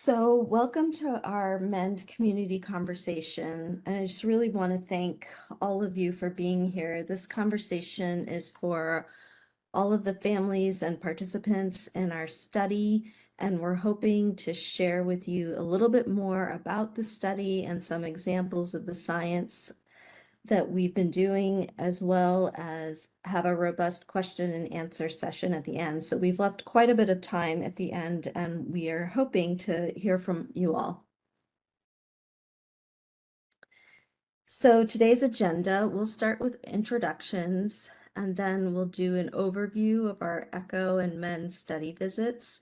So, welcome to our MEND community conversation. And I just really want to thank all of you for being here. This conversation is for all of the families and participants in our study, and we're hoping to share with you a little bit more about the study and some examples of the science that we've been doing, as well as have a robust question and answer session at the end. So we've left quite a bit of time at the end, and we are hoping to hear from you all. So today's agenda, we'll start with introductions, and then we'll do an overview of our ECHO and MEND study visits.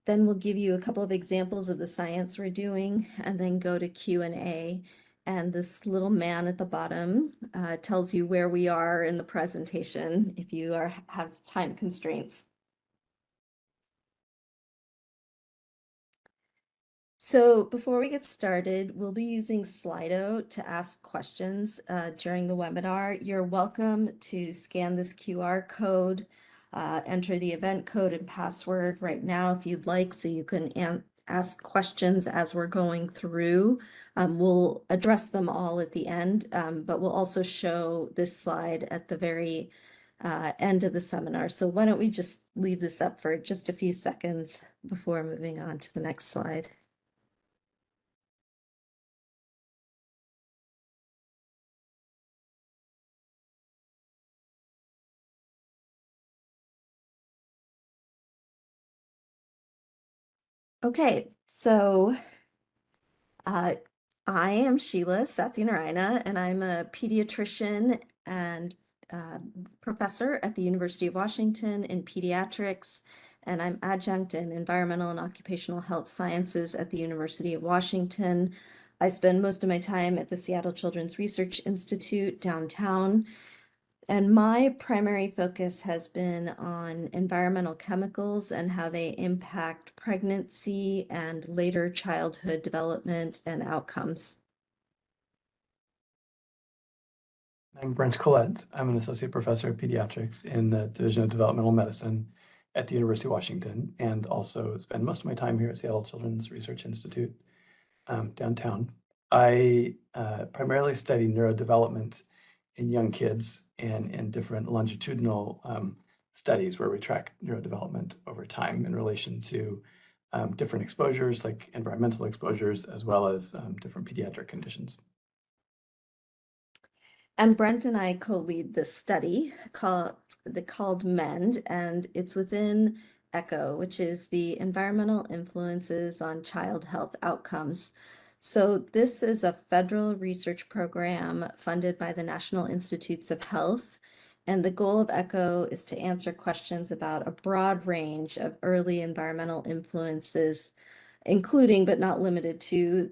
Then we'll give you a couple of examples of the science we're doing, and then go to Q&A. And this little man at the bottom tells you where we are in the presentation if you have time constraints. So before we get started, we'll be using Slido to ask questions during the webinar. You're welcome to scan this QR code, enter the event code and password right now if you'd like, so you can ask questions as we're going through. We'll address them all at the end, but we'll also show this slide at the very end of the seminar. So why don't we just leave this up for just a few seconds before moving on to the next slide. Okay, so uh, I am Sheila Satyanarayana, and I'm a pediatrician and professor at the University of Washington in pediatrics, and I'm adjunct in environmental and occupational health sciences at the University of Washington. I spend most of my time at the Seattle Children's Research Institute downtown. And my primary focus has been on environmental chemicals and how they impact pregnancy and later childhood development and outcomes. I'm Brent Collette. I'm an associate professor of pediatrics in the Division of Developmental Medicine at the University of Washington, and also spend most of my time here at Seattle Children's Research Institute downtown. I primarily study neurodevelopment in young kids and in different longitudinal studies where we track neurodevelopment over time in relation to different exposures like environmental exposures, as well as different pediatric conditions. And Brent and I co-lead this study called MEND, and it's within ECHO, which is the Environmental Influences on Child Health Outcomes. So this is a federal research program funded by the National Institutes of Health. And the goal of ECHO is to answer questions about a broad range of early environmental influences, including but not limited to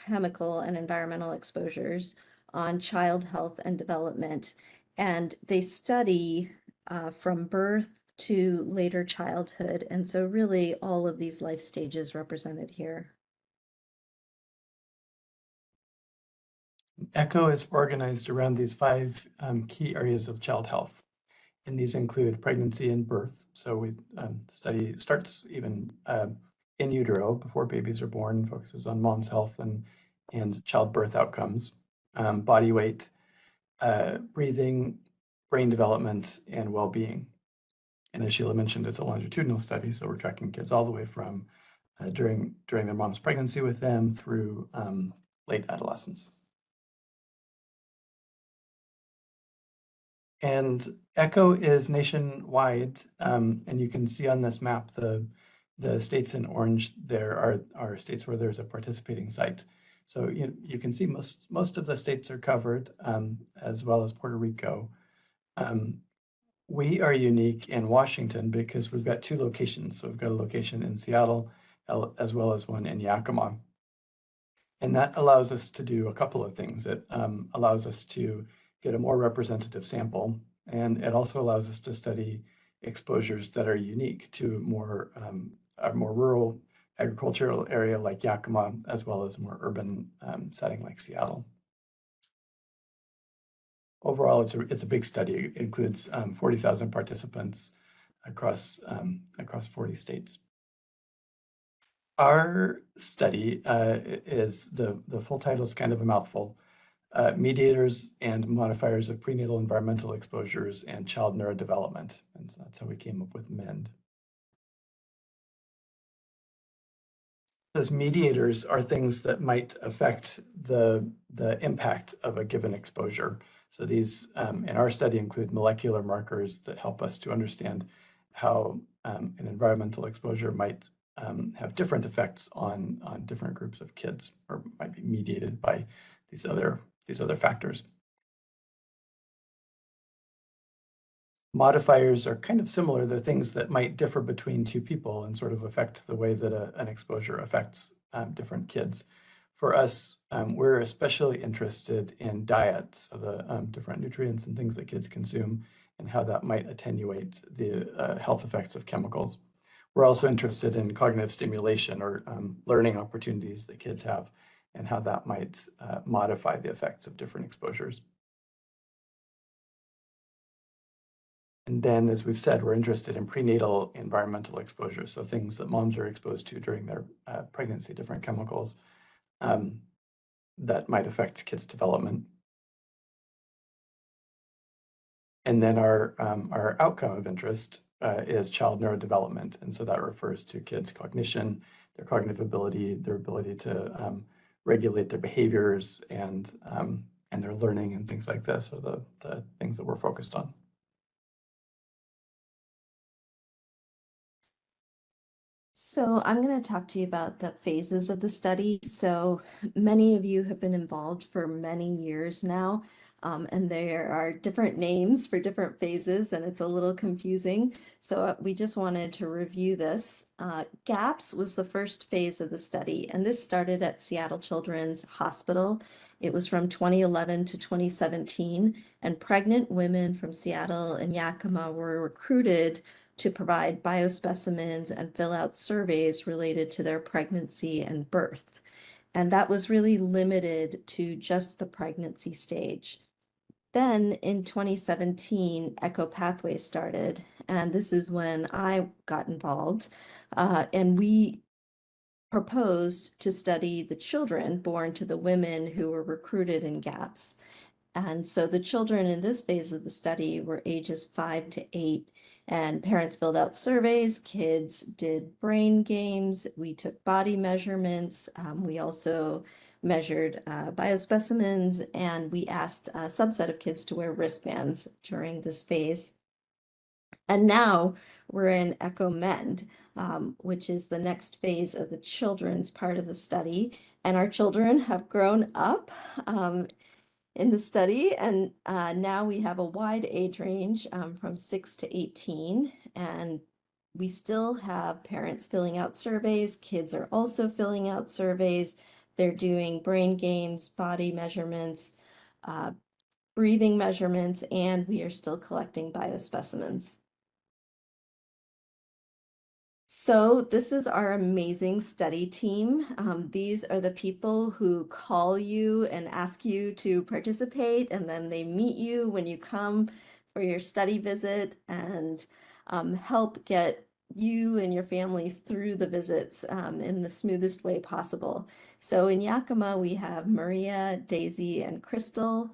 chemical and environmental exposures on child health and development. And they study from birth to later childhood. And so really all of these life stages represented here. ECHO is organized around these five key areas of child health. And these include pregnancy and birth. So we study starts even in utero before babies are born, focuses on mom's health and childbirth outcomes, body weight, breathing, brain development, and well-being. And as Sheila mentioned, it's a longitudinal study, so we're tracking kids all the way from during their mom's pregnancy with them through late adolescence. And ECHO is nationwide, and you can see on this map the states in orange there are states where there's a participating site. So you can see most of the states are covered, as well as Puerto Rico. We are unique in Washington because we've got two locations. So we've got a location in Seattle as well as one in Yakima. And that allows us to do a couple of things. It allows us to get a more representative sample, and it also allows us to study exposures that are unique to a more rural agricultural area like Yakima, as well as a more urban setting like Seattle. Overall, it's a big study. It includes 40,000 participants across 40 states. Our study is the full title is kind of a mouthful. Mediators and modifiers of prenatal environmental exposures and child neurodevelopment. And so that's how we came up with MEND. Those mediators are things that might affect the impact of a given exposure. So these, in our study, include molecular markers that help us to understand how an environmental exposure might have different effects on different groups of kids, or might be mediated by these other factors. Modifiers are kind of similar. They're things that might differ between two people and sort of affect the way that an exposure affects different kids. For us, we're especially interested in diet, so the different nutrients and things that kids consume and how that might attenuate the health effects of chemicals. We're also interested in cognitive stimulation or learning opportunities that kids have and how that might modify the effects of different exposures. And then, as we've said, we're interested in prenatal environmental exposure, so things that moms are exposed to during their pregnancy, different chemicals that might affect kids' development. And then our outcome of interest is child neurodevelopment, and so that refers to kids' cognition, their cognitive ability, their ability to regulate their behaviors, and their learning and things like this are the things that we're focused on. So I'm going to talk to you about the phases of the study. So many of you have been involved for many years now, and there are different names for different phases, and it's a little confusing. So we just wanted to review this. GAPS was the first phase of the study, and this started at Seattle Children's Hospital. It was from 2011 to 2017, and pregnant women from Seattle and Yakima were recruited to provide biospecimens and fill out surveys related to their pregnancy and birth. And that was really limited to just the pregnancy stage. Then in 2017, Echo Pathways started, and this is when I got involved. And we proposed to study the children born to the women who were recruited in GAPS. And so the children in this phase of the study were ages 5 to 8, and parents filled out surveys, kids did brain games, we took body measurements, we also measured biospecimens, and we asked a subset of kids to wear wristbands during this phase. And now we're in Echo MEND, which is the next phase of the children's part of the study. And our children have grown up. In the study, and now we have a wide age range from 6 to 18, and we still have parents filling out surveys. Kids are also filling out surveys. They're doing brain games, body measurements, uh, breathing measurements, and we are still collecting biospecimens. So this is our amazing study team. These are the people who call you and ask you to participate, and then they meet you when you come for your study visit and help get you and your families through the visits in the smoothest way possible. So in Yakima, we have Maria, Daisy, and Crystal.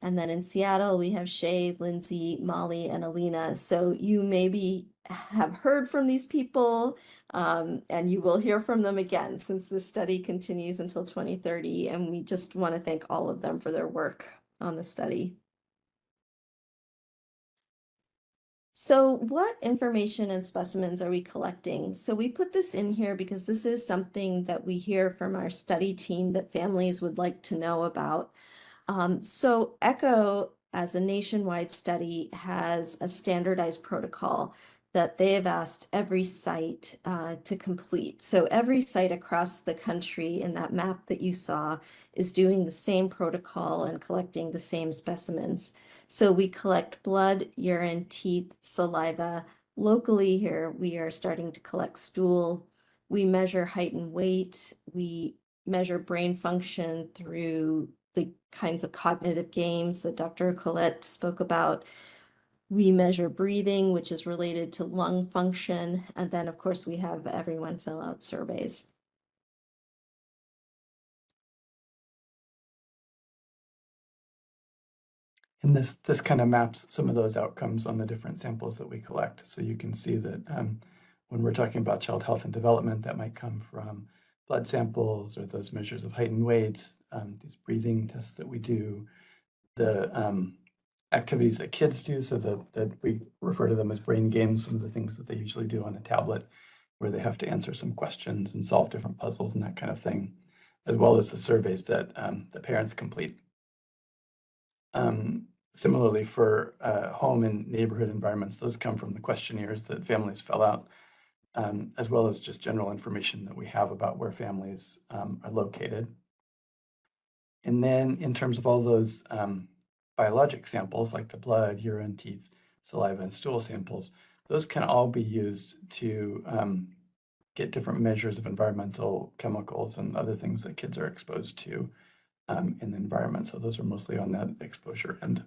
And then in Seattle, we have Shay, Lindsay, Molly, and Alina. So you maybe have heard from these people, and you will hear from them again since this study continues until 2030. And we just want to thank all of them for their work on the study. So what information and specimens are we collecting? So we put this in here because this is something that we hear from our study team that families would like to know about. So ECHO, as a nationwide study, has a standardized protocol that they have asked every site to complete. So every site across the country in that map that you saw is doing the same protocol and collecting the same specimens. So we collect blood, urine, teeth, saliva. Locally here, we are starting to collect stool. We measure height and weight. We measure brain function through the kinds of cognitive games that Dr. Collette spoke about. We measure breathing, which is related to lung function. And then, of course, we have everyone fill out surveys. And this kind of maps some of those outcomes on the different samples that we collect. So you can see that when we're talking about child health and development, that might come from blood samples or those measures of height and weight, these breathing tests that we do, the activities that kids do, so that we refer to them as brain games, some of the things that they usually do on a tablet, where they have to answer some questions and solve different puzzles and that kind of thing, as well as the surveys that the parents complete. Similarly, for home and neighborhood environments, those come from the questionnaires that families fill out, as well as just general information that we have about where families are located. And then in terms of all those biologic samples, like the blood, urine, teeth, saliva, and stool samples, those can all be used to get different measures of environmental chemicals and other things that kids are exposed to in the environment. So those are mostly on that exposure end.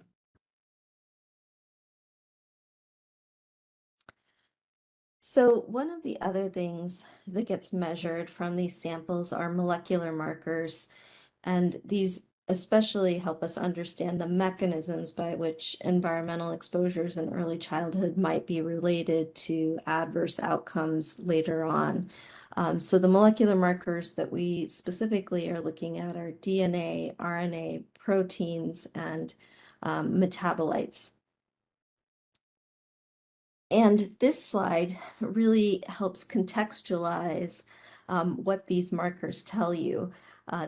So one of the other things that gets measured from these samples are molecular markers, and these especially help us understand the mechanisms by which environmental exposures in early childhood might be related to adverse outcomes later on. So the molecular markers that we specifically are looking at are DNA, RNA, proteins, and metabolites. And this slide really helps contextualize what these markers tell you.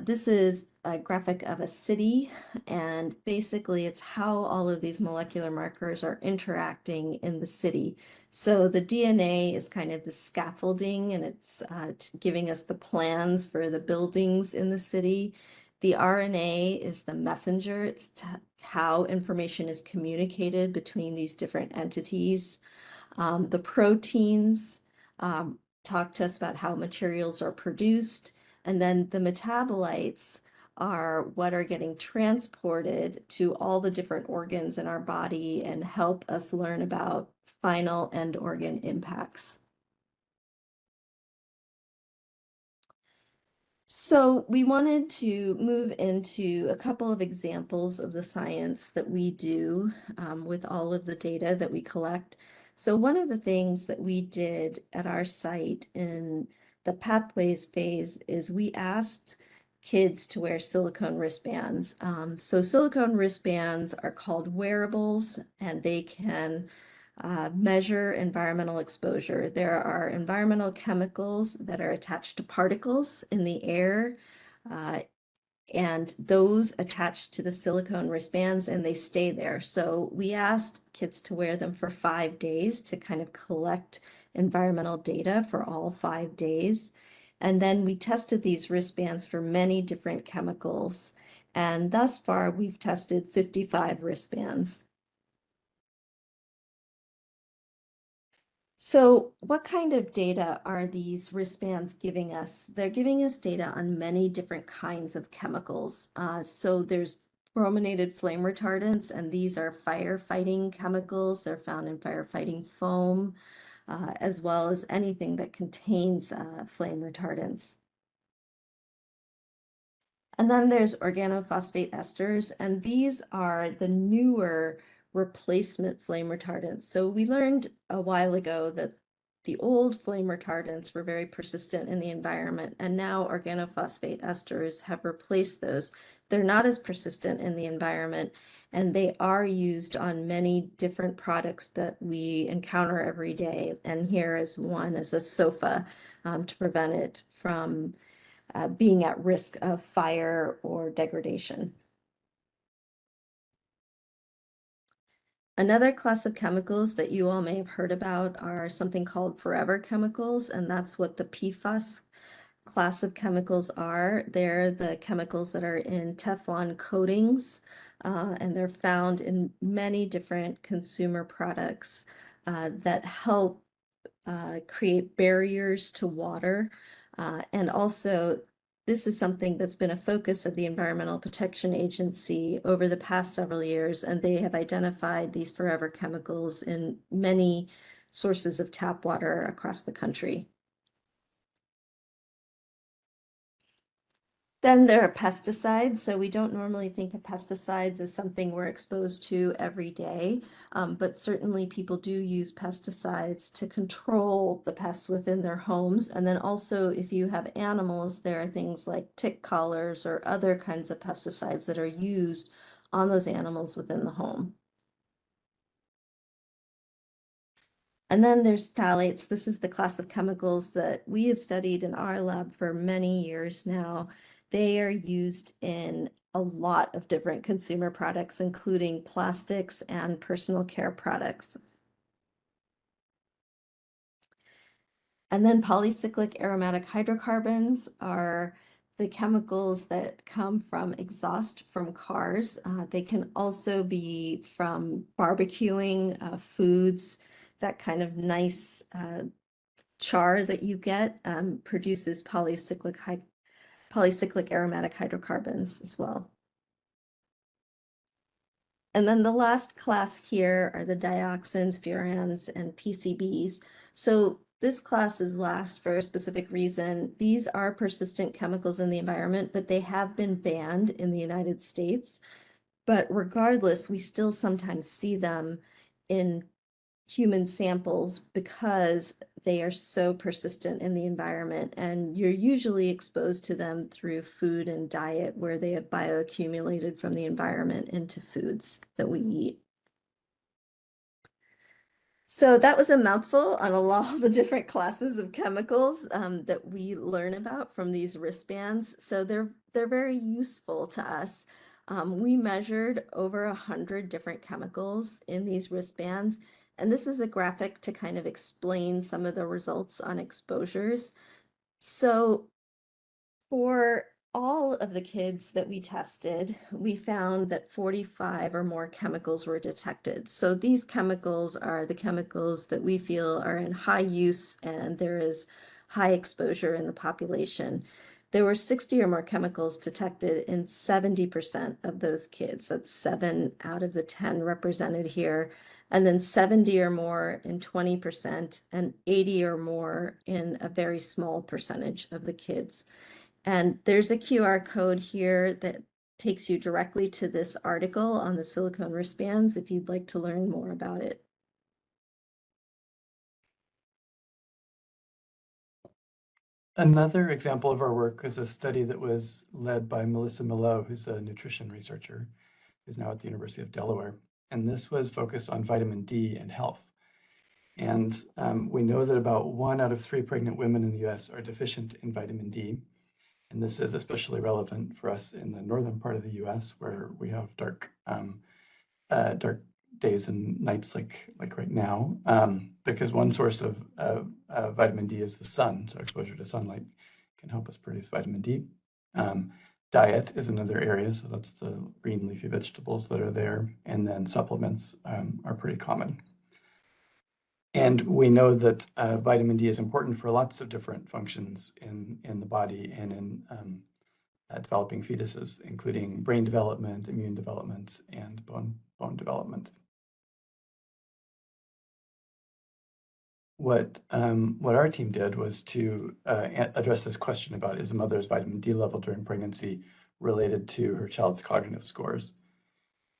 This is a graphic of a city, and basically it's how all of these molecular markers are interacting in the city. So the DNA is kind of the scaffolding, and it's giving us the plans for the buildings in the city. The RNA is the messenger. It's how information is communicated between these different entities. The proteins talk to us about how materials are produced, and then the metabolites are what are getting transported to all the different organs in our body and help us learn about final end organ impacts. So we wanted to move into a couple of examples of the science that we do with all of the data that we collect. So one of the things that we did at our site in the pathways phase is we asked kids to wear silicone wristbands. So silicone wristbands are called wearables, and they can measure environmental exposure. There are environmental chemicals that are attached to particles in the air, uh, and those attach to the silicone wristbands and they stay there. So we asked kids to wear them for 5 days to kind of collect environmental data for all 5 days. And then we tested these wristbands for many different chemicals. And thus far, we've tested 55 wristbands. So what kind of data are these wristbands giving us? They're giving us data on many different kinds of chemicals. So there's brominated flame retardants, and these are firefighting chemicals. They're found in firefighting foam, as well as anything that contains flame retardants. And then there's organophosphate esters, and these are the newer replacement flame retardants. So we learned a while ago that the old flame retardants were very persistent in the environment, and now organophosphate esters have replaced those. They're not as persistent in the environment, and they are used on many different products that we encounter every day. And here is one as a sofa to prevent it from being at risk of fire or degradation. Another class of chemicals that you all may have heard about are something called forever chemicals, and that's what the PFAS class of chemicals are. They're the chemicals that are in Teflon coatings, and they're found in many different consumer products that help create barriers to water. And also, this is something that's been a focus of the Environmental Protection Agency over the past several years, and they have identified these forever chemicals in many sources of tap water across the country. Then there are pesticides. So we don't normally think of pesticides as something we're exposed to every day, but certainly people do use pesticides to control the pests within their homes. And then also, if you have animals, there are things like tick collars or other kinds of pesticides that are used on those animals within the home. And then there's phthalates. This is the class of chemicals that we have studied in our lab for many years now. They are used in a lot of different consumer products, including plastics and personal care products. And then polycyclic aromatic hydrocarbons are the chemicals that come from exhaust from cars. They can also be from barbecuing foods, that kind of nice char that you get produces polycyclic aromatic hydrocarbons as well. And then the last class here are the dioxins, furans, and PCBs. So this class is last for a specific reason. These are persistent chemicals in the environment, but they have been banned in the United States. But regardless, we still sometimes see them in human samples because they are so persistent in the environment, and you're usually exposed to them through food and diet where they have bioaccumulated from the environment into foods that we eat. So that was a mouthful on a lot of the different classes of chemicals that we learn about from these wristbands. So they're very useful to us. We measured over 100 different chemicals in these wristbands, and this is a graphic to kind of explain some of the results on exposures. So for all of the kids that we tested, we found that 45 or more chemicals were detected. So these chemicals are the chemicals that we feel are in high use and there is high exposure in the population. There were 60 or more chemicals detected in 70% of those kids. That's 7 out of the 10 represented here. And then 70 or more in 20% and 80 or more in a very small percentage of the kids. And there's a QR code here that takes you directly to this article on the silicone wristbands if you'd like to learn more about it. Another example of our work is a study that was led by Melissa Millot, who's a nutrition researcher, who's now at the University of Delaware. And this was focused on vitamin D and health. And we know that about 1 out of 3 pregnant women in the US are deficient in vitamin D. And this is especially relevant for us in the northern part of the US where we have dark days and nights like right now, because one source of vitamin D is the sun. So exposure to sunlight can help us produce vitamin D. Diet is another area, so that's the green leafy vegetables that are there, and then supplements are pretty common. And we know that vitamin D is important for lots of different functions in the body and in developing fetuses, including brain development, immune development, and bone development. What our team did was to address this question about, is a mother's vitamin D level during pregnancy related to her child's cognitive scores?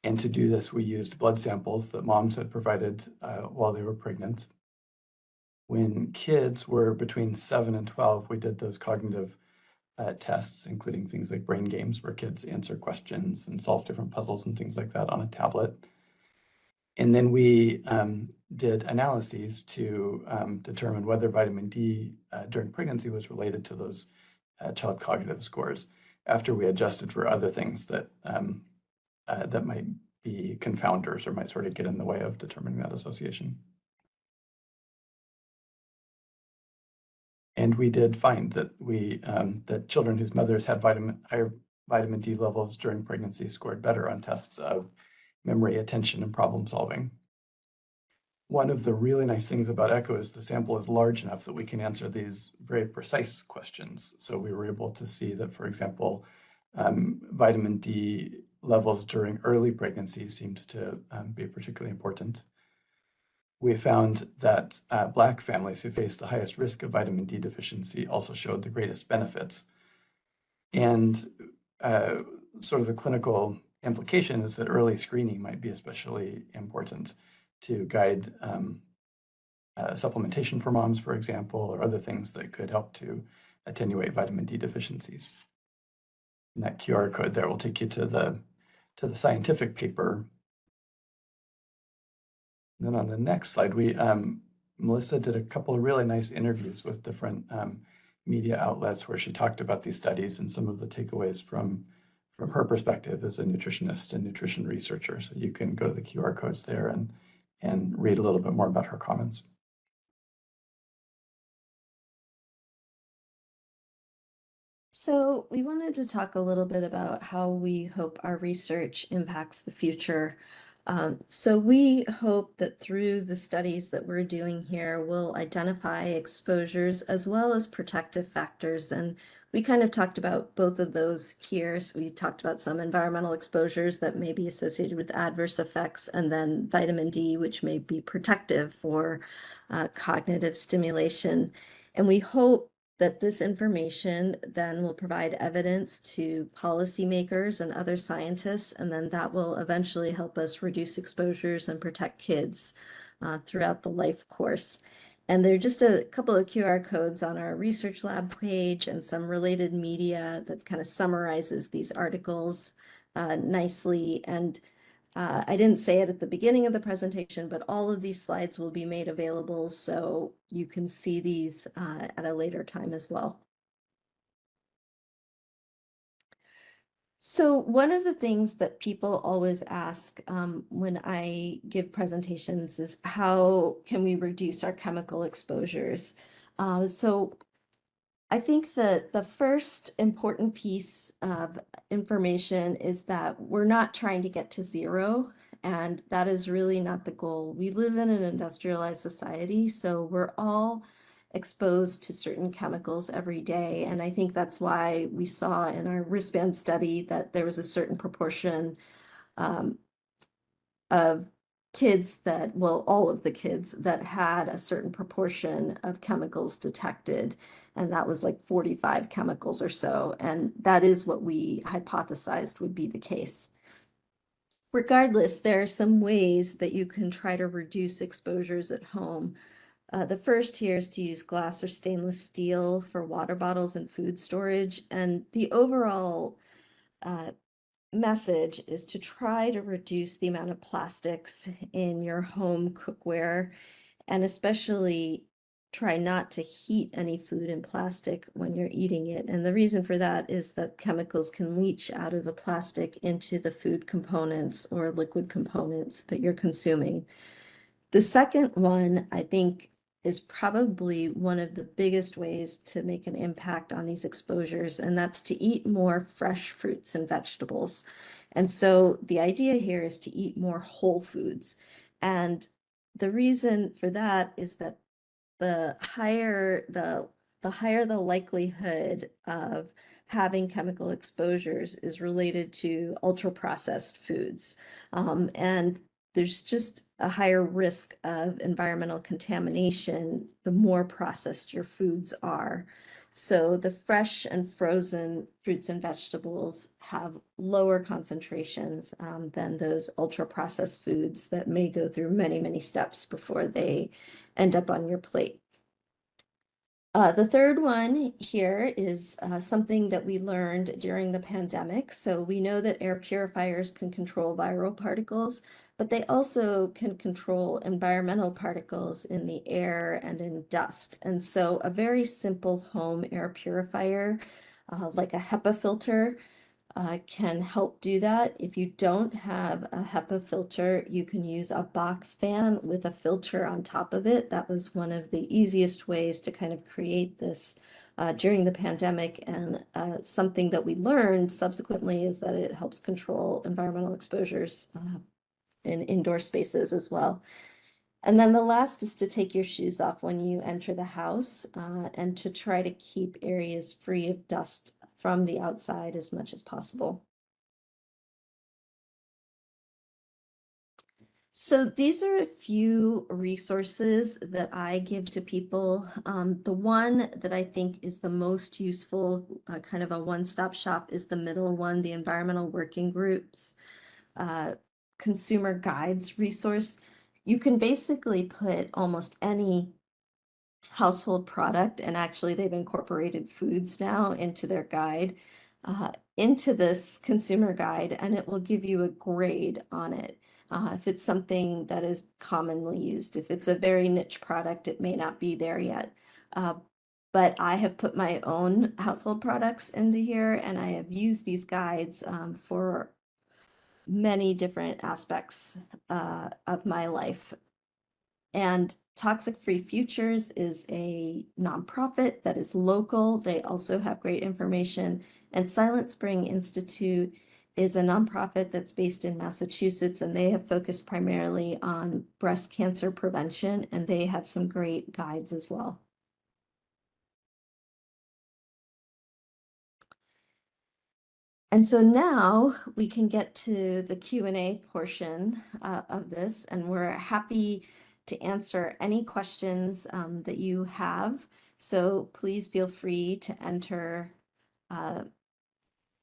And to do this, we used blood samples that moms had provided while they were pregnant. When kids were between 7 and 12, we did those cognitive tests, including things like brain games, where kids answer questions and solve different puzzles and things like that on a tablet. And then we did analyses to determine whether vitamin D during pregnancy was related to those child cognitive scores after we adjusted for other things that that might be confounders or might sort of get in the way of determining that association. And we did find that that children whose mothers had higher vitamin D levels during pregnancy scored better on tests of memory, attention, and problem solving. One of the really nice things about ECHO is the sample is large enough that we can answer these very precise questions. So we were able to see that, for example, vitamin D levels during early pregnancy seemed to be particularly important. We found that Black families who face the highest risk of vitamin D deficiency also showed the greatest benefits. And uh, sort of the clinical implication is that early screening might be especially important to guide supplementation for moms, for example, or other things that could help to attenuate vitamin D deficiencies. And that QR code there will take you to the scientific paper. And then on the next slide, Melissa did a couple of really nice interviews with different media outlets where she talked about these studies and some of the takeaways from her perspective as a nutritionist and nutrition researcher. So you can go to the QR codes there and read a little bit more about her comments. So we wanted to talk a little bit about how we hope our research impacts the future. So we hope that through the studies that we're doing here, we'll identify exposures as well as protective factors. And we kind of talked about both of those here. So we talked about some environmental exposures that may be associated with adverse effects, and then vitamin D, which may be protective for cognitive stimulation. And we hope that this information then will provide evidence to policymakers and other scientists, and then that will eventually help us reduce exposures and protect kids throughout the life course. And there are just a couple of QR codes on our research lab page and some related media that kind of summarizes these articles nicely. And I didn't say it at the beginning of the presentation, but all of these slides will be made available so you can see these at a later time as well. So one of the things that people always ask when I give presentations is how can we reduce our chemical exposures? So I think that the first important piece of information is that we're not trying to get to zero, and that is really not the goal. We live in an industrialized society, so we're all exposed to certain chemicals every day. And I think that's why we saw in our wristband study that there was a certain proportion um, of kids that, well, all of the kids that had a certain proportion of chemicals detected, and that was like 45 chemicals or so. And that is what we hypothesized would be the case. Regardless, there are some ways that you can try to reduce exposures at home. The first here is to use glass or stainless steel for water bottles and food storage. And the overall uh, message is to try to reduce the amount of plastics in your home cookware, and especially try not to heat any food in plastic when you're eating it. And the reason for that is that chemicals can leach out of the plastic into the food components or liquid components that you're consuming. The second one, I think, is probably one of the biggest ways to make an impact on these exposures, and that's to eat more fresh fruits and vegetables. And so the idea here is to eat more whole foods. And the reason for that is that the higher the likelihood of having chemical exposures is related to ultra processed foods. And there's just a higher risk of environmental contamination the more processed your foods are. So the fresh and frozen fruits and vegetables have lower concentrations than those ultra processed foods that may go through many, many steps before they end up on your plate. The third one here is something that we learned during the pandemic. So we know that air purifiers can control viral particles, but they also can control environmental particles in the air and in dust. And so a very simple home air purifier, like a HEPA filter, can help do that. If you don't have a HEPA filter, you can use a box fan with a filter on top of it. That was one of the easiest ways to kind of create this during the pandemic. And something that we learned subsequently is that it helps control environmental exposures in indoor spaces as well. And then the last is to take your shoes off when you enter the house and to try to keep areas free of dust from the outside as much as possible. So these are a few resources that I give to people. The one that I think is the most useful, kind of a one-stop shop, is the middle one, the Environmental Working Group's uh, consumer guides resource. You can basically put almost any household product, and actually they've incorporated foods now into their guide, into this consumer guide, and it will give you a grade on it. If it's something that is commonly used, if it's a very niche product, it may not be there yet. Uh, but I have put my own household products into here, and I have used these guides for many different aspects of my life. And Toxic Free Futures is a nonprofit that is local. They also have great information. And Silent Spring Institute is a nonprofit that's based in Massachusetts, and they have focused primarily on breast cancer prevention, and they have some great guides as well. And so now we can get to the Q&A portion of this, and we're happy to answer any questions that you have. So please feel free to enter uh,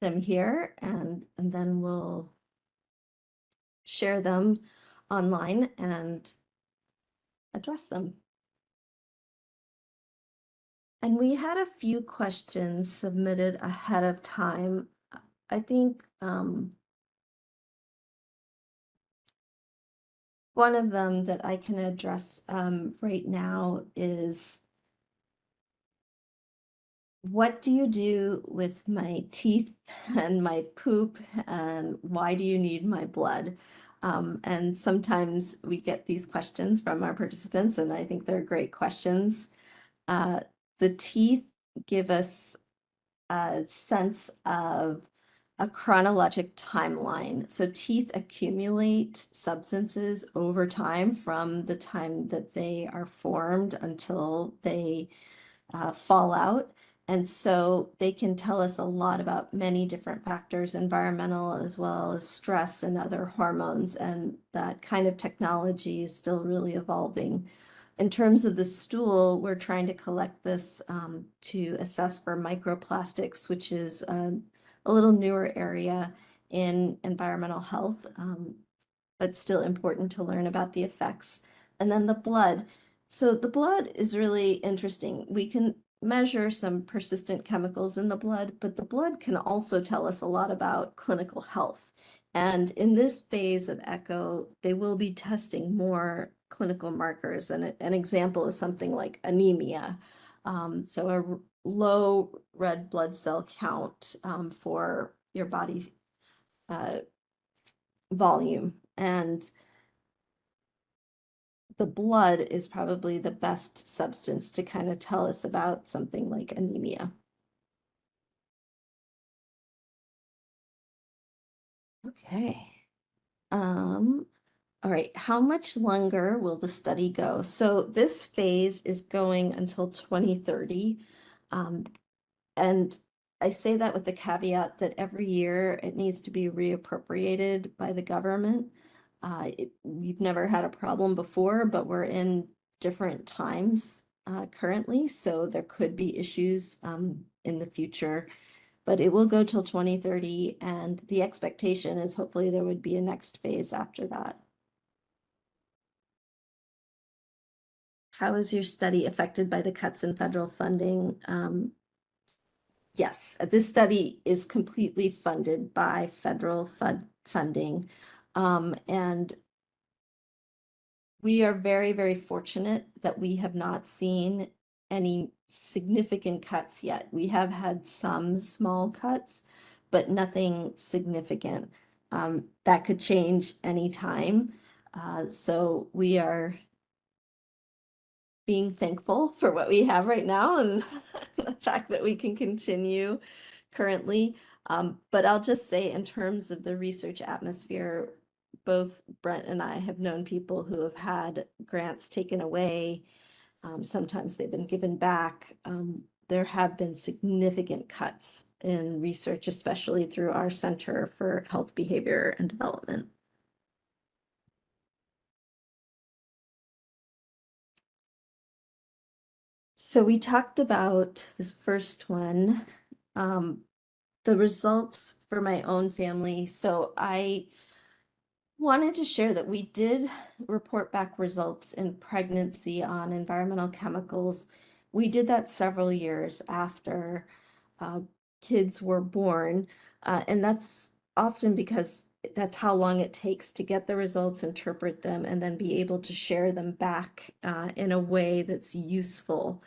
them here, and then we'll share them online and address them. And we had a few questions submitted ahead of time. I think one of them that I can address right now is, what do you do with my teeth and my poop, and why do you need my blood? And sometimes we get these questions from our participants, and I think they're great questions. Uh, the teeth give us a sense of a chronologic timeline. So teeth accumulate substances over time from the time that they are formed until they fall out. And so they can tell us a lot about many different factors, environmental as well as stress and other hormones. And that kind of technology is still really evolving. In terms of the stool, we're trying to collect this to assess for microplastics, which is a little newer area in environmental health, but still important to learn about the effects. And then the blood. So the blood is really interesting. We can measure some persistent chemicals in the blood, but the blood can also tell us a lot about clinical health. And in this phase of echo, they will be testing more clinical markers. And an example is something like anemia. So a low red blood cell count for your body's uh, volume. And the blood is probably the best substance to kind of tell us about something like anemia. Okay. Um, all right. How much longer will the study go? So this phase is going until 2030. Um, and I say that with the caveat that every year it needs to be reappropriated by the government. We've never had a problem before, but we're in different times currently, so there could be issues in the future. But it will go till 2030, and the expectation is hopefully there would be a next phase after that. How is your study affected by the cuts in federal funding? Yes, this study is completely funded by federal funding. And we are very, very fortunate that we have not seen any significant cuts yet. We have had some small cuts, but nothing significant. That could change anytime. So we are being thankful for what we have right now and the fact that we can continue currently. But I'll just say, in terms of the research atmosphere, both Brent and I have known people who have had grants taken away. Sometimes they've been given back. There have been significant cuts in research, especially through our Center for Health Behavior and Development. So we talked about this first one, um, the results for my own family. So I wanted to share that we did report back results in pregnancy on environmental chemicals. We did that several years after uh, kids were born, and that's often because that's how long it takes to get the results, interpret them, and then be able to share them back in a way that's useful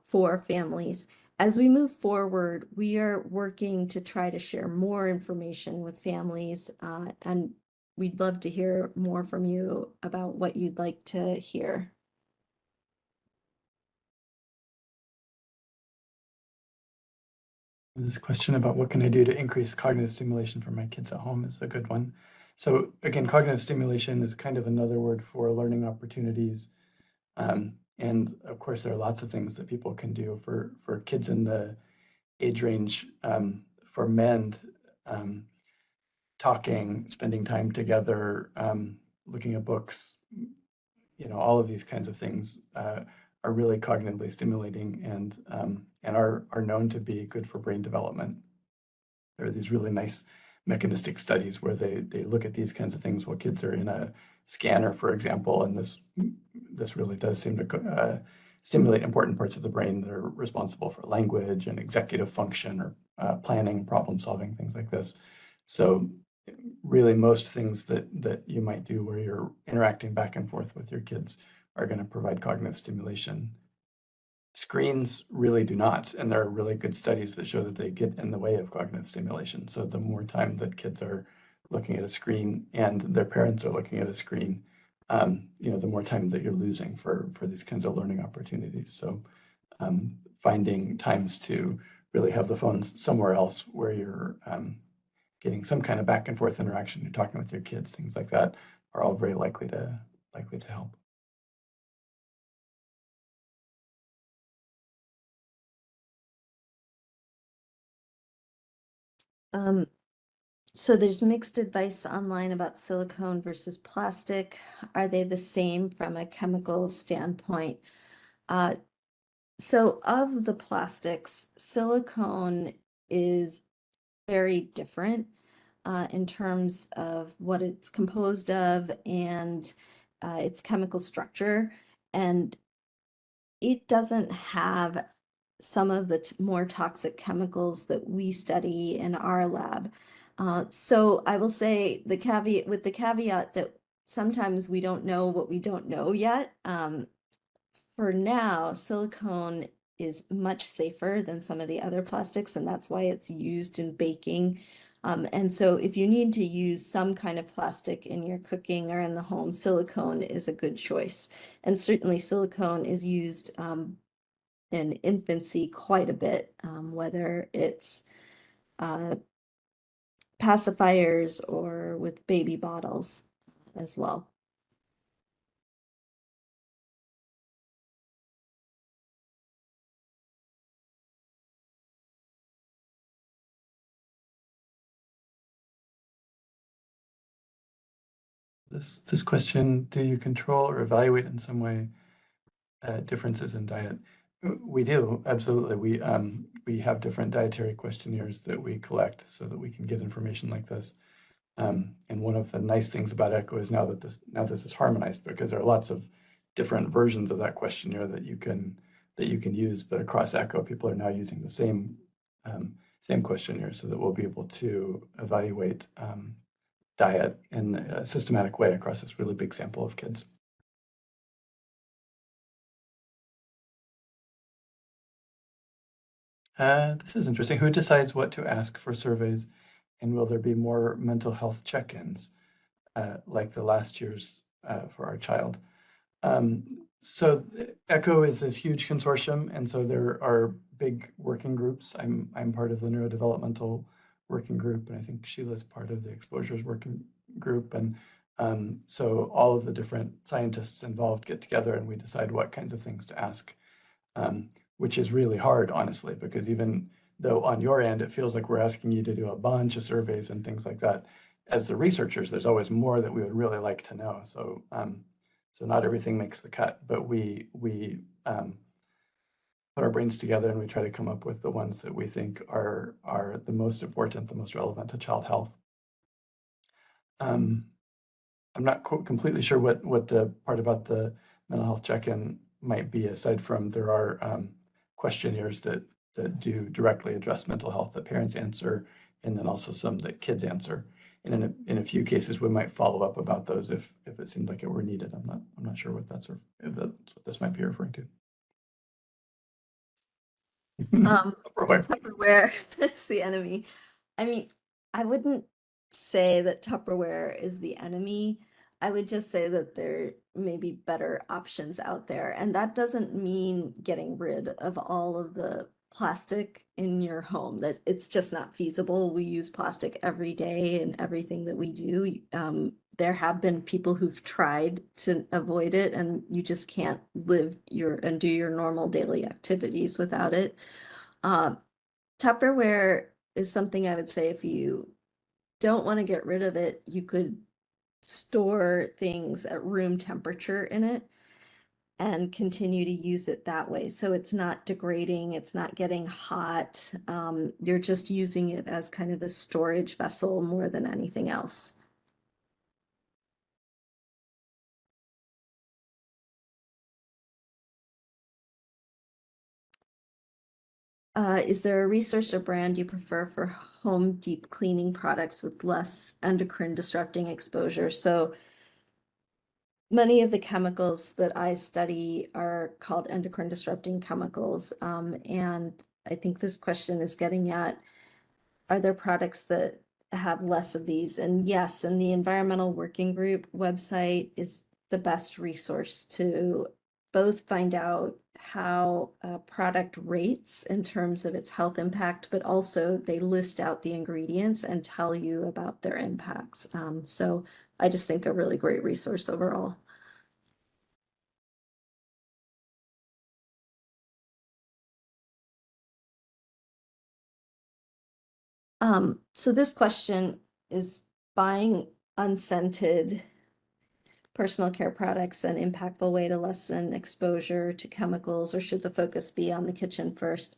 for families. As we move forward, we are working to try to share more information with families, and we'd love to hear more from you about what you'd like to hear. This question about what can I do to increase cognitive stimulation for my kids at home is a good one. So again, cognitive stimulation is kind of another word for learning opportunities. And of course, there are lots of things that people can do for kids in the age range. For MEND, um, talking, spending time together, looking at books, all of these kinds of things are really cognitively stimulating and are known to be good for brain development. There are these really nice mechanistic studies where they look at these kinds of things while kids are in a scanner, for example, and this really does seem to stimulate important parts of the brain that are responsible for language and executive function or planning, problem solving, things like this. So really most things that you might do where you're interacting back and forth with your kids are going to provide cognitive stimulation. Screens really do not, and there are really good studies that show that they get in the way of cognitive stimulation. So the more time that kids are looking at a screen and their parents are looking at a screen, the more time that you're losing for these kinds of learning opportunities. So finding times to really have the phones somewhere else where you're getting some kind of back and forth interaction, you're talking with your kids, things like that, are all very likely to help. Um, so there's mixed advice online about silicone versus plastic. Are they the same from a chemical standpoint? Uh, so of the plastics, silicone is very different in terms of what it's composed of and its chemical structure. And it doesn't have some of the more toxic chemicals that we study in our lab. So I will say the caveat that sometimes we don't know what we don't know yet. For now, silicone is much safer than some of the other plastics, and that's why it's used in baking. And so if you need to use some kind of plastic in your cooking or in the home, silicone is a good choice. And certainly silicone is used in infancy quite a bit, whether it's uh, pacifiers or with baby bottles as well. This question, do you control or evaluate in some way differences in diet? We do, absolutely. We have different dietary questionnaires that we collect so that we can get information like this. And one of the nice things about Echo is now this is harmonized because there are lots of different versions of that questionnaire that you can use. But across Echo, people are now using the same questionnaire so that we'll be able to evaluate diet in a systematic way across this really big sample of kids. This is interesting. Who decides what to ask for surveys, and will there be more mental health check-ins like the last year's for our child? So ECHO is this huge consortium, and so there are big working groups. I'm part of the neurodevelopmental working group, and I think Sheila's part of the exposures working group. And so all of the different scientists involved get together, and we decide what kinds of things to ask, which is really hard, honestly, because even though on your end it feels like we're asking you to do a bunch of surveys and things like that, as the researchers, there's always more that we would really like to know. So so not everything makes the cut, but we put our brains together and we try to come up with the ones that we think are the most important, the most relevant to child health. Um, I'm not completely sure what the part about the mental health check-in might be, aside from there are questionnaires that do directly address mental health that parents answer, and then also some that kids answer. And in a few cases, we might follow up about those if it seemed like it were needed. I'm not sure what that's if that's what this might be referring to. Um, Tupperware. Tupperware is the enemy. I mean, I wouldn't say that Tupperware is the enemy. I would just say that there may be better options out there. And that doesn't mean getting rid of all of the plastic in your home. That it's just not feasible. We use plastic every day in everything that we do. There have been people who've tried to avoid it, and you just can't live your and do your normal daily activities without it. Uh, Tupperware is something I would say if you don't want to get rid of it, you could store things at room temperature in it and continue to use it that way. So it's not degrading, it's not getting hot. You're just using it as kind of a storage vessel more than anything else. Is there a resource or brand you prefer for home deep cleaning products with less endocrine disrupting exposure? So many of the chemicals that I study are called endocrine disrupting chemicals. And I think this question is getting at, are there products that have less of these? And yes, and the Environmental Working Group website is the best resource to both find out how a product rates in terms of its health impact, but also they list out the ingredients and tell you about their impacts. So I just think a really great resource overall. So this question is buying unscented personal care products an impactful way to lessen exposure to chemicals, or should the focus be on the kitchen first?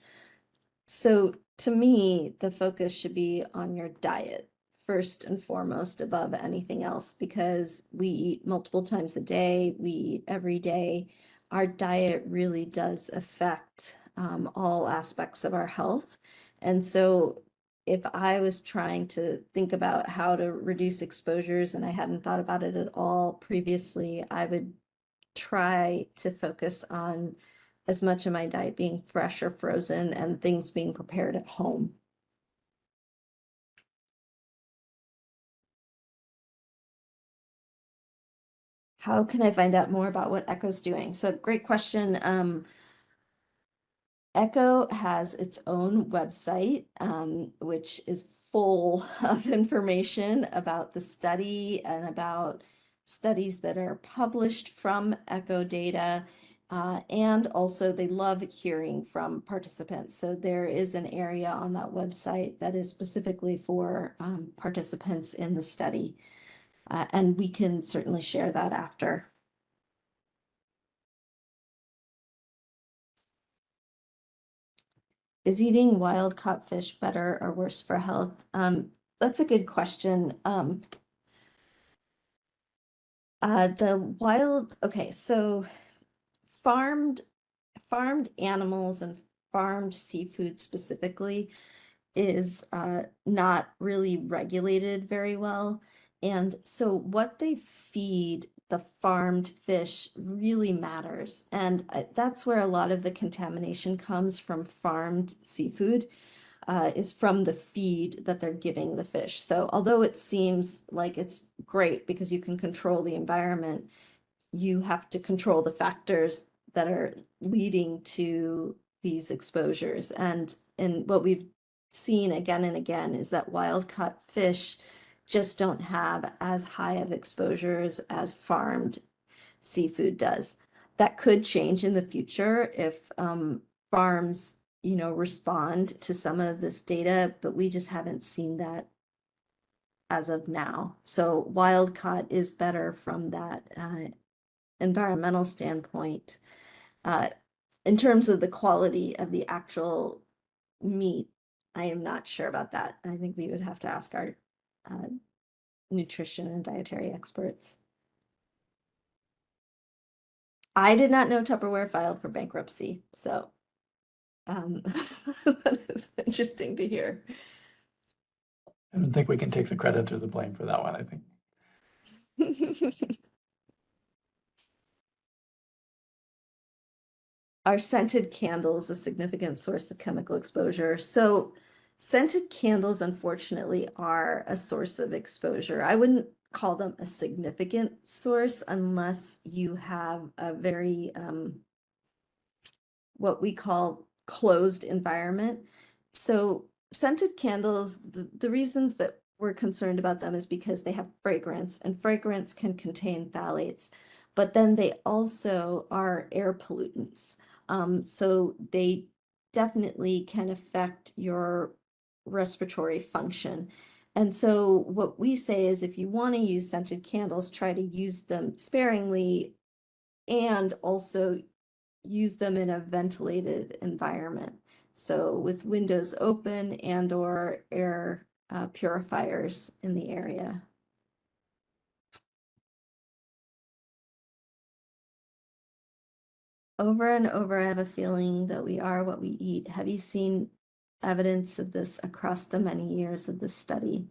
So to me, the focus should be on your diet first and foremost above anything else because we eat multiple times a day, we eat every day. Our diet really does affect all aspects of our health. And so if I was trying to think about how to reduce exposures and I hadn't thought about it at all previously, I would try to focus on as much of my diet being fresh or frozen and things being prepared at home. How can I find out more about what Echo's doing? So great question. Echo has its own website, which is full of information about the study and about studies that are published from Echo data. And also, they love hearing from participants. So there is an area on that website that is specifically for participants in the study. And we can certainly share that after. Is eating wild caught fish better or worse for health? That's a good question. The wild, okay, so farmed farmed animals and farmed seafood specifically is not really regulated very well. And so what they feed the farmed fish really matters. And that's where a lot of the contamination comes from farmed seafood, is from the feed that they're giving the fish. So although it seems like it's great because you can control the environment, you have to control the factors that are leading to these exposures. And what we've seen again and again is that wild caught fish just don't have as high of exposures as farmed seafood does. That could change in the future if farms, respond to some of this data, but we just haven't seen that as of now. So wild caught is better from that environmental standpoint. Uh, In terms of the quality of the actual meat, I am not sure about that. I think we would have to ask our uh, nutrition and dietary experts. I did not know Tupperware filed for bankruptcy, so that is interesting to hear. I don't think we can take the credit or the blame for that one, I think. Are scented candles a significant source of chemical exposure? So, scented candles, unfortunately, are a source of exposure. I wouldn't call them a significant source unless you have a very what we call closed environment. So scented candles, the reasons that we're concerned about them is because they have fragrance, and fragrance can contain phthalates, but then they also are air pollutants. So they definitely can affect your respiratory function. And so what we say is if you want to use scented candles, try to use them sparingly and also use them in a ventilated environment. So with windows open and or air purifiers in the area. Over and over, I have a feeling that we are what we eat. Have you seen evidence of this across the many years of this study?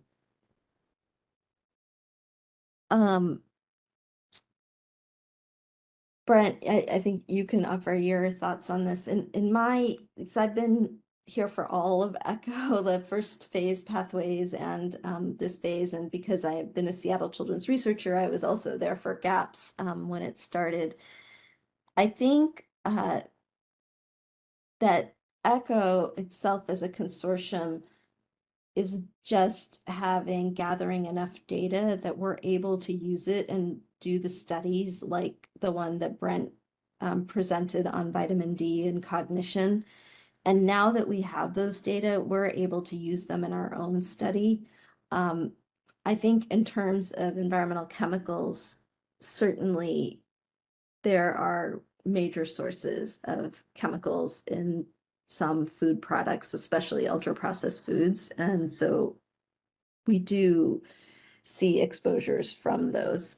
Um, Brent, I think you can offer your thoughts on this. In my, because I've been here for all of ECHO, the first phase pathways and this phase, and because I have been a Seattle children's researcher, I was also there for GAPS when it started. I think that ECHO itself as a consortium is just gathering enough data that we're able to use it and do the studies like the one that Brent presented on vitamin D and cognition. And now that we have those data, we're able to use them in our own study. Um, I think in terms of environmental chemicals, certainly there are major sources of chemicals in some food products, especially ultra processed foods. And so we do see exposures from those.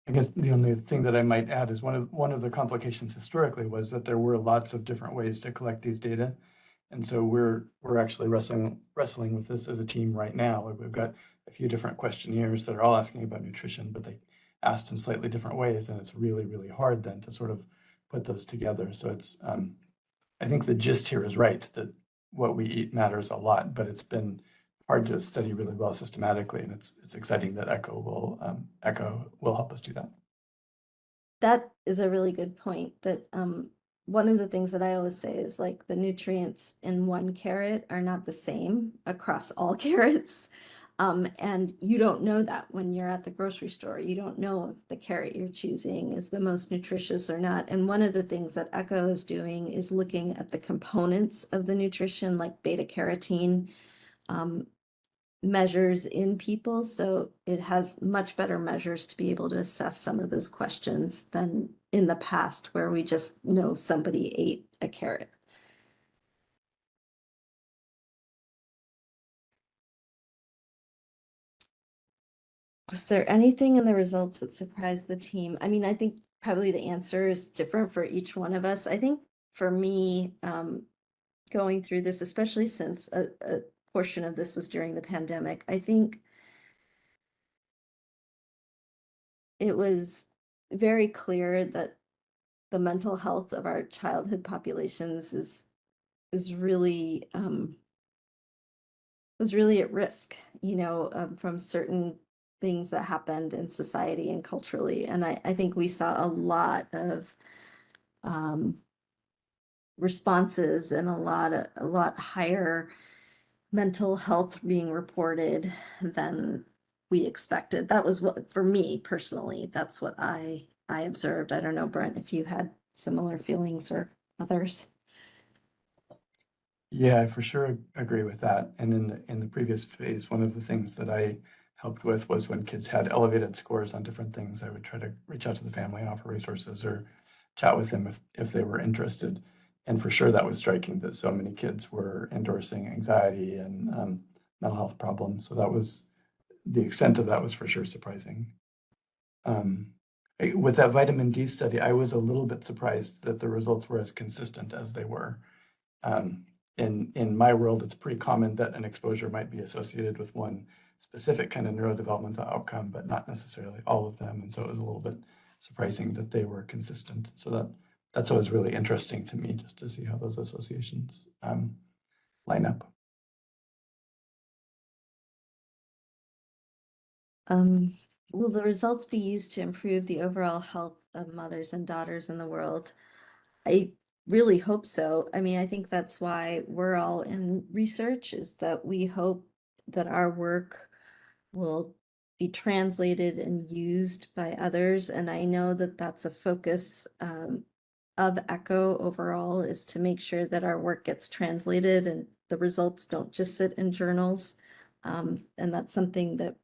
I guess the only thing that I might add is one of the complications historically was that there were lots of different ways to collect these data. And so we're actually wrestling with this as a team right now. We've got a few different questionnaires that are all asking about nutrition, but they asked in slightly different ways, and it's really, really hard then to sort of put those together. So it's I think the gist here is right, that what we eat matters a lot, but it's been hard to study really well systematically, and it's exciting that ECHO will help us do that. That is a really good point that one of the things that I always say is like the nutrients in one carrot are not the same across all carrots. And you don't know that when you're at the grocery store. You don't know if the carrot you're choosing is the most nutritious or not. And one of the things that ECHO is doing is looking at the components of the nutrition, like beta carotene, um, measures in people. So it has much better measures to be able to assess some of those questions than in the past where we just know somebody ate a carrot. Was there anything in the results that surprised the team? I mean, I think probably the answer is different for each one of us. I think for me, going through this, especially since a portion of this was during the pandemic, I think it was very clear that the mental health of our childhood populations is really was really at risk, from certain things that happened in society and culturally. And I think we saw a lot of um, responses and a lot higher mental health being reported than we expected. That was what, for me personally, that's what I observed. I don't know, Brent, if you had similar feelings or others. Yeah, I for sure agree with that. And in the previous phase, one of the things that I helped with was when kids had elevated scores on different things, I would try to reach out to the family, offer resources, or chat with them if they were interested. And for sure, that was striking that so many kids were endorsing anxiety and mental health problems. So that was the extent of that was for sure surprising. Um, with that vitamin D study, I was a little bit surprised that the results were as consistent as they were. Um, in my world, it's pretty common that an exposure might be associated with one specific kind of neurodevelopmental outcome, but not necessarily all of them. And so it was a little bit surprising that they were consistent. So that's always really interesting to me, just to see how those associations line up. Um, will the results be used to improve the overall health of mothers and daughters in the world? I really hope so. I mean, I think that's why we're all in research, is that we hope that our work will be translated and used by others. And I know that that's a focus of ECHO overall, is to make sure that our work gets translated and the results don't just sit in journals. And that's something that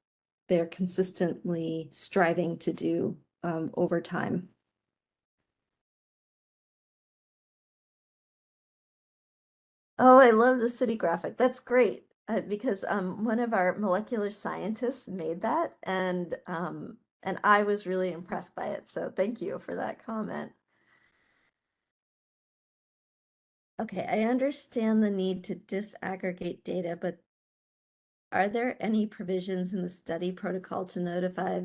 they're consistently striving to do over time. Oh, I love the city graphic. That's great. Because one of our molecular scientists made that, and I was really impressed by it. So thank you for that comment. Okay, I understand the need to disaggregate data, but are there any provisions in the study protocol to notify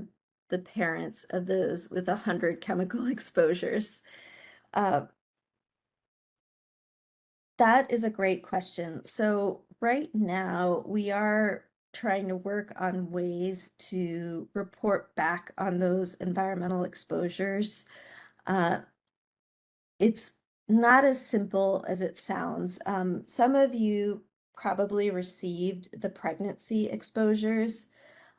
the parents of those with 100 chemical exposures? Uh, That is a great question. So right now we are trying to work on ways to report back on those environmental exposures. Uh, it's not as simple as it sounds. Some of you probably received the pregnancy exposures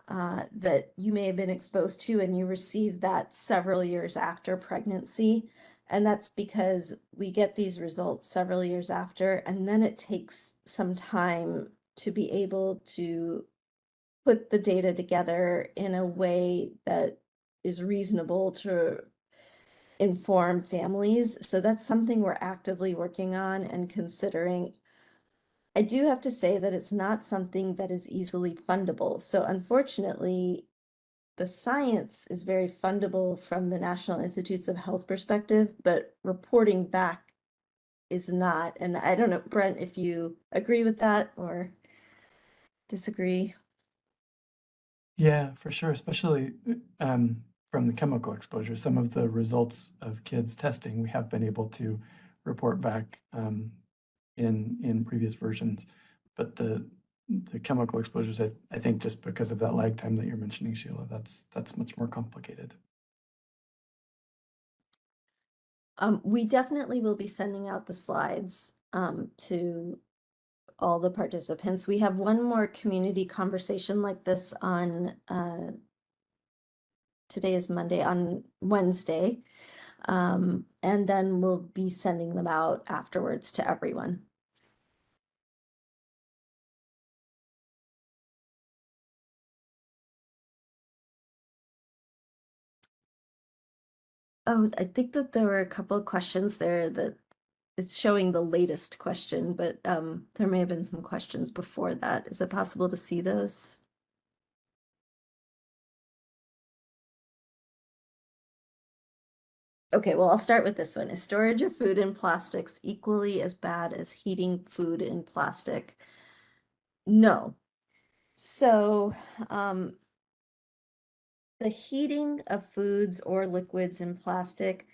that you may have been exposed to, and you received that several years after pregnancy. And that's because we get these results several years after, and then it takes some time to be able to put the data together in a way that is reasonable to inform families. So that's something we're actively working on and considering. I do have to say that it's not something that is easily fundable. So unfortunately, the science is very fundable from the National Institutes of Health perspective, but reporting back is not. And I don't know, Brent, if you agree with that or disagree. Yeah, for sure, especially from the chemical exposure. Some of the results of kids testing, we have been able to report back in previous versions, but the chemical exposures, I think just because of that lag time that you're mentioning, Sheila, that's much more complicated. We definitely will be sending out the slides to all the participants. We have one more community conversation like this on today is Monday, on Wednesday. And then we'll be sending them out afterwards to everyone. Oh, I think that there were a couple of questions there that it's showing the latest question, but there may have been some questions before that. Is it possible to see those? Okay, well, I'll start with this one. Is storage of food in plastics equally as bad as heating food in plastic? No. So, the heating of foods or liquids in plastic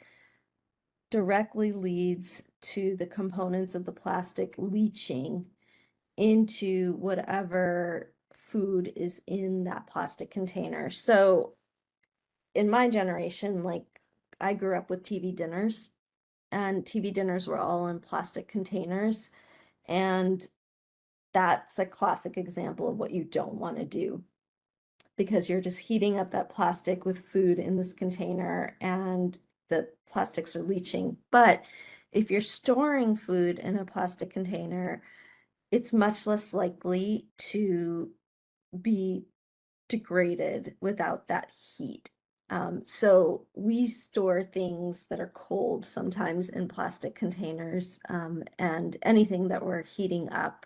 directly leads to the components of the plastic leaching into whatever food is in that plastic container. So in my generation, like I grew up with TV dinners, and TV dinners were all in plastic containers. And that's a classic example of what you don't want to do, because you're just heating up that plastic with food in this container and the plastics are leaching. But if you're storing food in a plastic container, it's much less likely to be degraded without that heat. So we store things that are cold sometimes in plastic containers, and anything that we're heating up,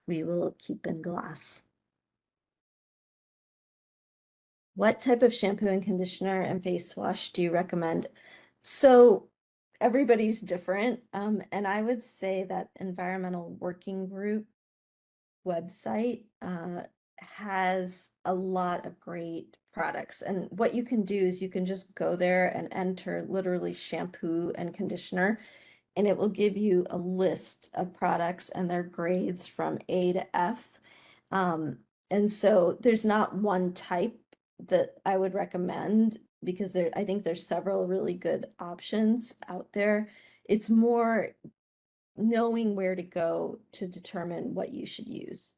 we will keep in glass. What type of shampoo and conditioner and face wash do you recommend? So everybody's different, and I would say that Environmental Working Group website has a lot of great products. And what you can do is you can just go there and enter literally shampoo and conditioner, and it will give you a list of products and their grades from A to F. Um, and so there's not one type that I would recommend because I think there's several really good options out there. It's more knowing where to go to determine what you should use.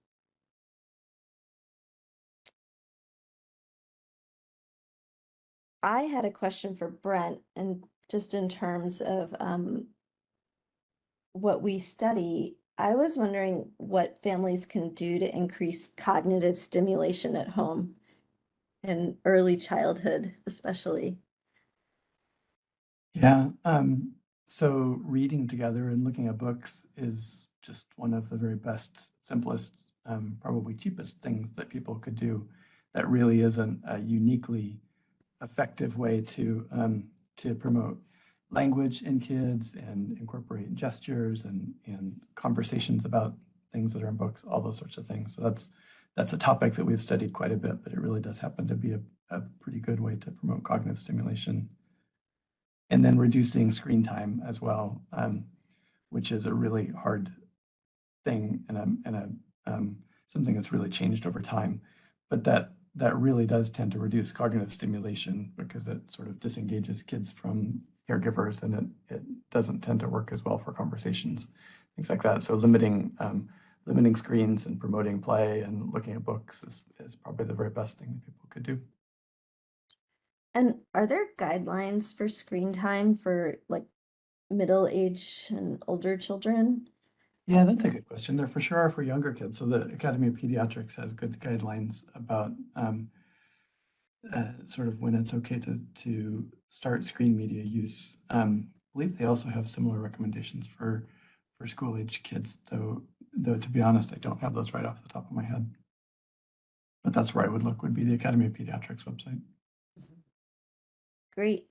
I had a question for Brent, and just in terms of what we study, I was wondering what families can do to increase cognitive stimulation at home in early childhood, especially. Yeah. So reading together and looking at books is just one of the very best, simplest, probably cheapest things that people could do. That really isn't a uniquely effective way to promote language in kids and incorporate gestures and conversations about things that are in books, all those sorts of things. So that's a topic that we've studied quite a bit, but it really does happen to be a pretty good way to promote cognitive stimulation. And then reducing screen time as well, which is a really hard thing and something that's really changed over time. But that really does tend to reduce cognitive stimulation because it sort of disengages kids from caregivers, and it doesn't tend to work as well for conversations, things like that. So limiting screens and promoting play and looking at books is probably the very best thing that people could do. And are there guidelines for screen time for like middle age and older children? Yeah, that's a good question. There for sure are for younger kids. So the Academy of Pediatrics has good guidelines about sort of when it's okay to start screen media use. I believe they also have similar recommendations for school age kids, though to be honest, I don't have those right off the top of my head. But that's where I would look, would be the Academy of Pediatrics website. Great.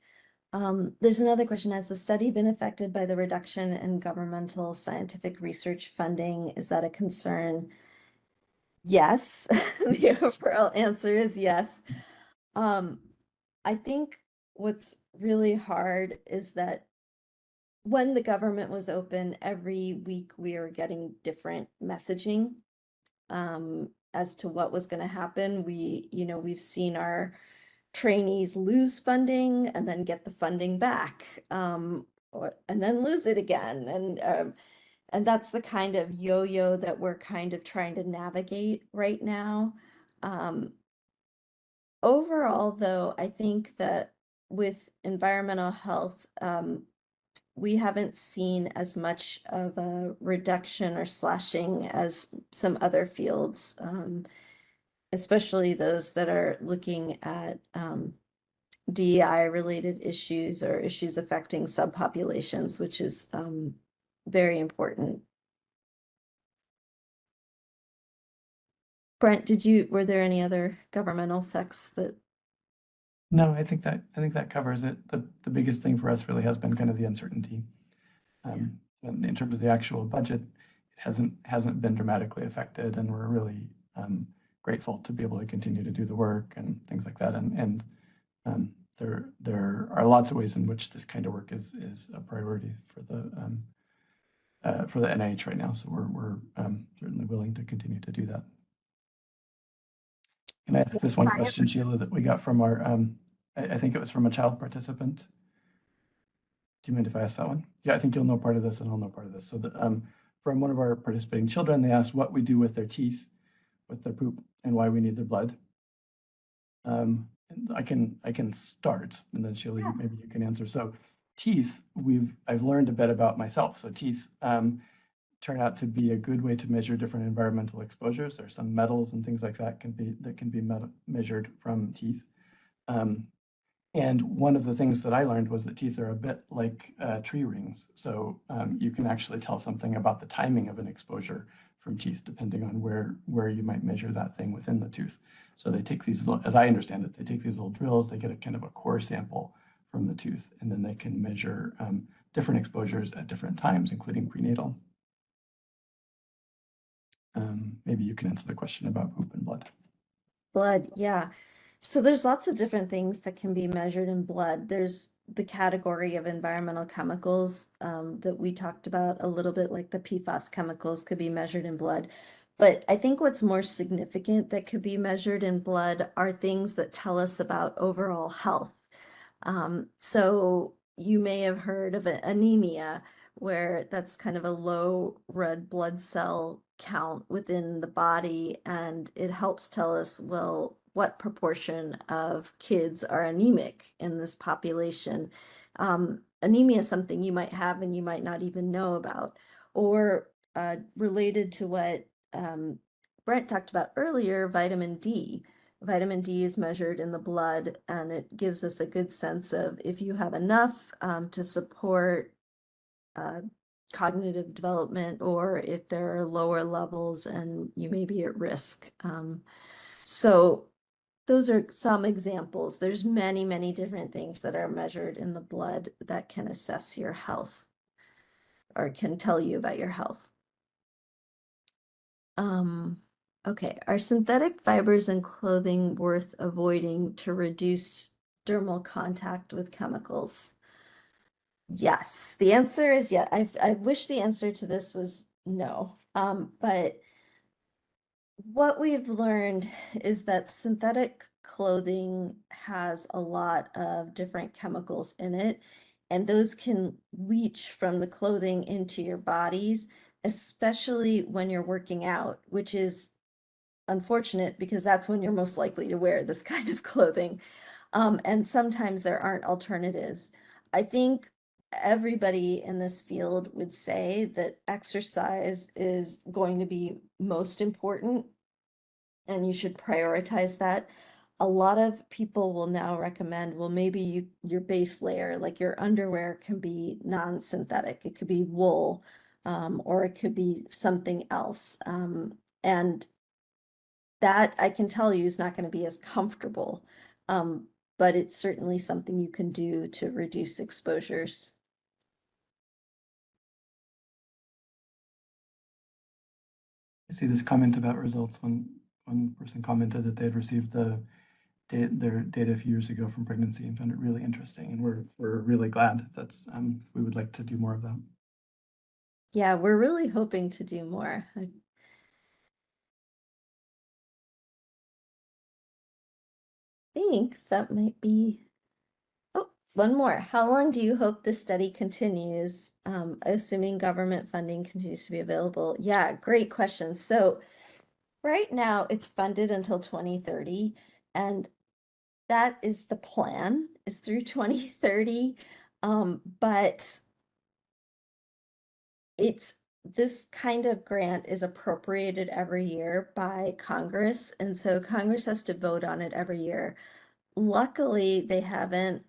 There's another question. Has the study been affected by the reduction in governmental scientific research funding? Is that a concern? Yes. The overall answer is yes. Um, I think what's really hard is that when the government was open, every week we were getting different messaging as to what was going to happen. We've seen our trainees lose funding and then get the funding back, and then lose it again. And that's the kind of yo-yo that we're kind of trying to navigate right now. Um, Overall, though, I think that with environmental health, we haven't seen as much of a reduction or slashing as some other fields, especially those that are looking at DEI related issues or issues affecting subpopulations, which is very important. Brent, were there any other governmental effects that? No, I think that covers it. The biggest thing for us really has been kind of the uncertainty. And in terms of the actual budget, it hasn't been dramatically affected, and we're really grateful to be able to continue to do the work and things like that. And there are lots of ways in which this kind of work is a priority for the NIH right now. So we're certainly willing to continue to do that. Can I ask this one question, Sheila, that we got from our, I think it was from a child participant. Do you mind if I ask that one? Yeah, I think you'll know part of this and I'll know part of this. So from one of our participating children, they asked what we do with their teeth, with their poop, and why we need their blood. And I can start, and then Sheila, maybe you can answer. So teeth, I've learned a bit about myself. So teeth, turn out to be a good way to measure different environmental exposures. There's some metals and things like that can be measured from teeth. And one of the things that I learned was that teeth are a bit like tree rings. So you can actually tell something about the timing of an exposure from teeth, depending on where you might measure that thing within the tooth. So they take these, as I understand it, they take these little drills, they get a kind of a core sample from the tooth, and then they can measure different exposures at different times, including prenatal. Maybe you can answer the question about poop and blood. Blood, yeah. So there's lots of different things that can be measured in blood. There's the category of environmental chemicals that we talked about a little bit, like the PFAS chemicals could be measured in blood. But I think what's more significant that could be measured in blood are things that tell us about overall health. So you may have heard of anemia, where that's kind of a low red blood cell count within the body, and it helps tell us, well, what proportion of kids are anemic in this population. Anemia is something you might have and you might not even know about, or related to what Brent talked about earlier, vitamin D. Vitamin D is measured in the blood, and it gives us a good sense of if you have enough to support uh, cognitive development, or if there are lower levels and you may be at risk. So those are some examples. There's many, many different things that are measured in the blood that can assess your health or can tell you about your health. Okay, are synthetic fibers in clothing worth avoiding to reduce dermal contact with chemicals? Yes, the answer is yeah. I wish the answer to this was no. But what we've learned is that synthetic clothing has a lot of different chemicals in it, and those can leach from the clothing into your bodies, especially when you're working out, which is unfortunate because that's when you're most likely to wear this kind of clothing. And sometimes there aren't alternatives. I think everybody in this field would say that exercise is going to be most important and you should prioritize that. A lot of people will now recommend, well, maybe your base layer, like your underwear, can be non-synthetic. It could be wool, or it could be something else. And that I can tell you is not going to be as comfortable. But it's certainly something you can do to reduce exposures. I see this comment about results. One person commented that they had received their data a few years ago from pregnancy and found it really interesting, and we're really glad. That's we would like to do more of that. Yeah, we're really hoping to do more. I think that might be. Oh, one more. How long do you hope this study continues, assuming government funding continues to be available? Yeah, great question. So right now it's funded until 2030, and that is the plan, is through 2030. But it's this kind of grant is appropriated every year by Congress, and so Congress has to vote on it every year. Luckily, they haven't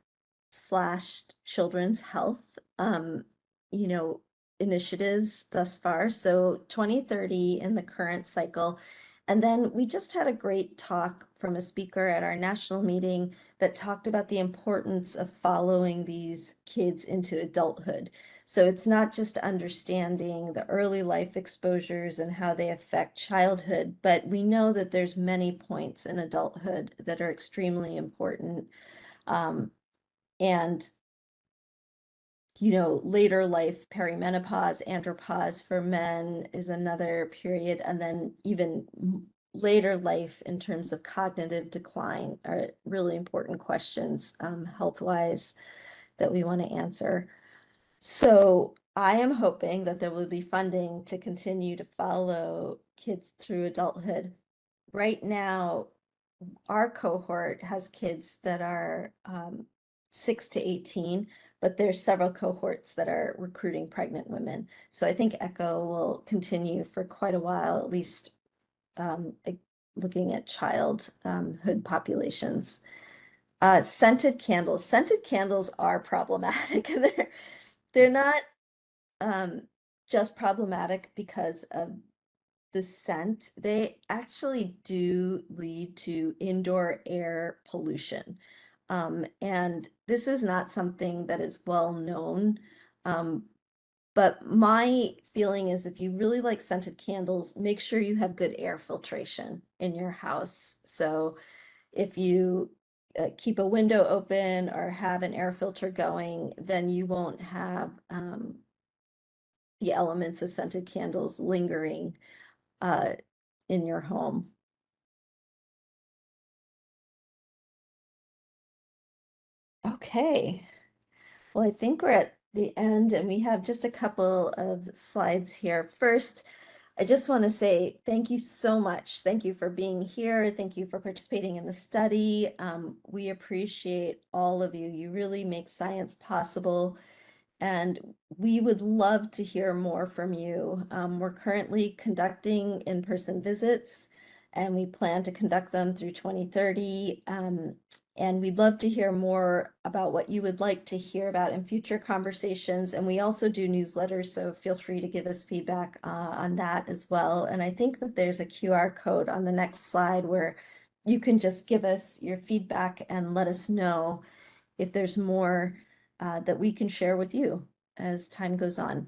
slashed children's health, um, you know, initiatives thus far. So 2030 in the current cycle. And then we just had a great talk from a speaker at our national meeting that talked about the importance of following these kids into adulthood. So it's not just understanding the early life exposures and how they affect childhood, but we know that there's many points in adulthood that are extremely important. Um, and later life, perimenopause, andropause for men is another period, and then even later life in terms of cognitive decline are really important questions, health-wise, that we want to answer. So I am hoping that there will be funding to continue to follow kids through adulthood. Right now, our cohort has kids that are 6 to 18. but there's several cohorts that are recruiting pregnant women. So I think ECHO will continue for quite a while, at least looking at childhood populations. Scented candles. Scented candles are problematic. They're not um, just problematic because of the scent. They actually do lead to indoor air pollution. And this is not something that is well known. Um, but my feeling is if you really like scented candles, make sure you have good air filtration in your house. So if you keep a window open or have an air filter going, then you won't have the elements of scented candles lingering uh, in your home. Okay, well, I think we're at the end and we have just a couple of slides here. First, I just want to say thank you so much. Thank you for being here. Thank you for participating in the study. We appreciate all of you. You really make science possible. And we would love to hear more from you. We're currently conducting in-person visits, and we plan to conduct them through 2030. And we'd love to hear more about what you would like to hear about in future conversations. And we also do newsletters, so feel free to give us feedback on that as well. And I think that there's a QR code on the next slide where you can just give us your feedback and let us know if there's more that we can share with you as time goes on.